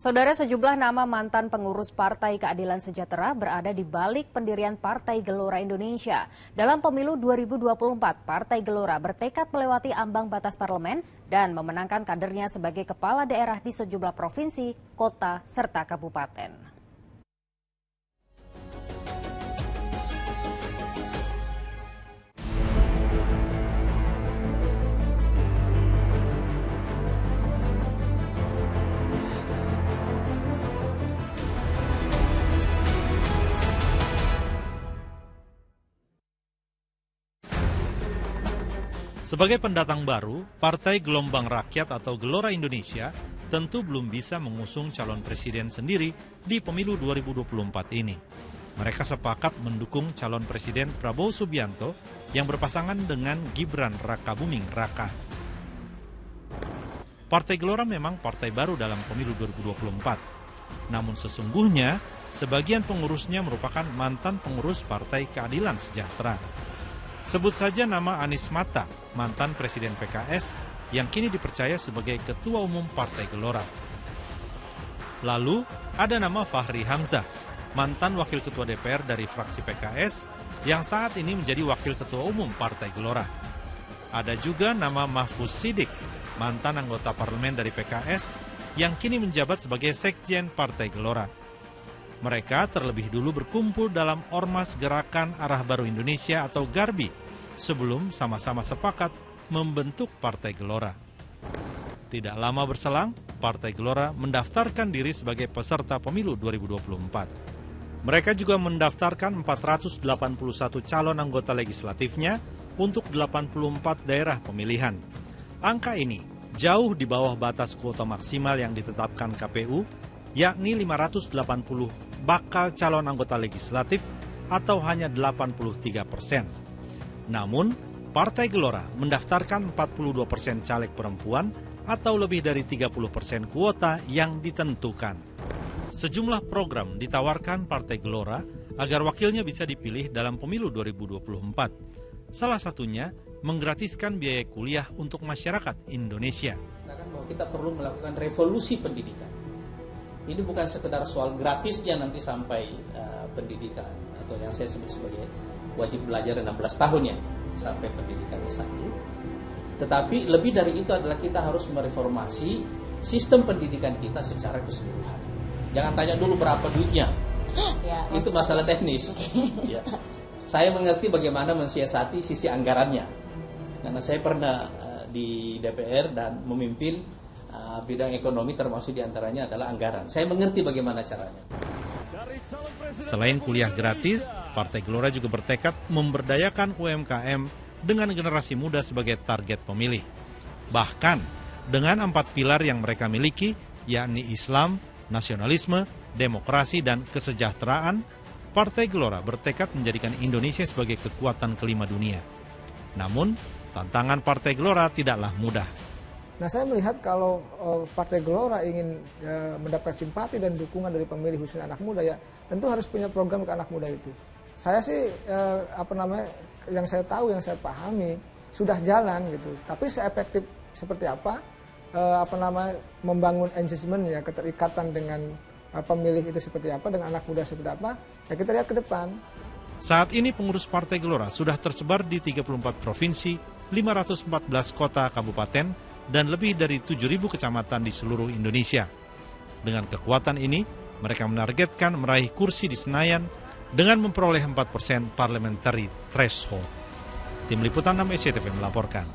Saudara, sejumlah nama mantan pengurus Partai Keadilan Sejahtera berada di balik pendirian Partai Gelora Indonesia. Dalam pemilu 2024, Partai Gelora bertekad melewati ambang batas parlemen dan memenangkan kadernya sebagai kepala daerah di sejumlah provinsi, kota, serta kabupaten. Sebagai pendatang baru, Partai Gelombang Rakyat atau Gelora Indonesia tentu belum bisa mengusung calon presiden sendiri di pemilu 2024 ini. Mereka sepakat mendukung calon presiden Prabowo Subianto yang berpasangan dengan Gibran Rakabuming Raka. Partai Gelora memang partai baru dalam pemilu 2024. Namun sesungguhnya, sebagian pengurusnya merupakan mantan pengurus Partai Keadilan Sejahtera. Sebut saja nama Anies Mata, mantan Presiden PKS yang kini dipercaya sebagai Ketua Umum Partai Gelora. Lalu ada nama Fahri Hamzah, mantan Wakil Ketua DPR dari fraksi PKS yang saat ini menjadi Wakil Ketua Umum Partai Gelora. Ada juga nama Mahfuz Siddiq, mantan anggota parlemen dari PKS yang kini menjabat sebagai Sekjen Partai Gelora. Mereka terlebih dulu berkumpul dalam Ormas Gerakan Arah Baru Indonesia atau GARBI sebelum sama-sama sepakat membentuk Partai Gelora. Tidak lama berselang, Partai Gelora mendaftarkan diri sebagai peserta pemilu 2024. Mereka juga mendaftarkan 481 calon anggota legislatifnya untuk 84 daerah pemilihan. Angka ini jauh di bawah batas kuota maksimal yang ditetapkan KPU, yakni 580 bakal calon anggota legislatif atau hanya 83%. Namun, Partai Gelora mendaftarkan 42% caleg perempuan atau lebih dari 30% kuota yang ditentukan. Sejumlah program ditawarkan Partai Gelora agar wakilnya bisa dipilih dalam pemilu 2024. Salah satunya menggratiskan biaya kuliah untuk masyarakat Indonesia. Kita perlu melakukan revolusi pendidikan. Ini bukan sekedar soal gratisnya nanti sampai pendidikan atau yang saya sebut sebagai wajib belajar 16 tahun ya sampai pendidikan S1. Tetapi lebih dari itu adalah kita harus mereformasi sistem pendidikan kita secara keseluruhan. Jangan tanya dulu berapa duitnya. Ya, itu masalah teknis. Ya. Saya mengerti bagaimana mensiasati sisi anggarannya. Karena saya pernah di DPR dan memimpin bidang ekonomi, termasuk diantaranya adalah anggaran. Saya mengerti bagaimana caranya. Selain kuliah gratis, Partai Gelora juga bertekad memberdayakan UMKM dengan generasi muda sebagai target pemilih. Bahkan, dengan 4 pilar yang mereka miliki, yakni Islam, nasionalisme, demokrasi, dan kesejahteraan, Partai Gelora bertekad menjadikan Indonesia sebagai kekuatan kelima dunia. Namun, tantangan Partai Gelora tidaklah mudah. Nah, saya melihat kalau Partai Gelora ingin mendapat simpati dan dukungan dari pemilih khususnya anak muda, ya tentu harus punya program ke anak muda itu. Saya sih yang saya tahu, yang saya pahami sudah jalan gitu. Tapi seefektif seperti apa membangun engagement ya, keterikatan dengan pemilih itu seperti apa, dengan anak muda seperti apa, ya kita lihat ke depan. Saat ini pengurus Partai Gelora sudah tersebar di 34 provinsi, 514 kota kabupaten, dan lebih dari 7.000 kecamatan di seluruh Indonesia. Dengan kekuatan ini, mereka menargetkan meraih kursi di Senayan dengan memperoleh 4% parliamentary threshold. Tim Liputan 6 SCTV melaporkan.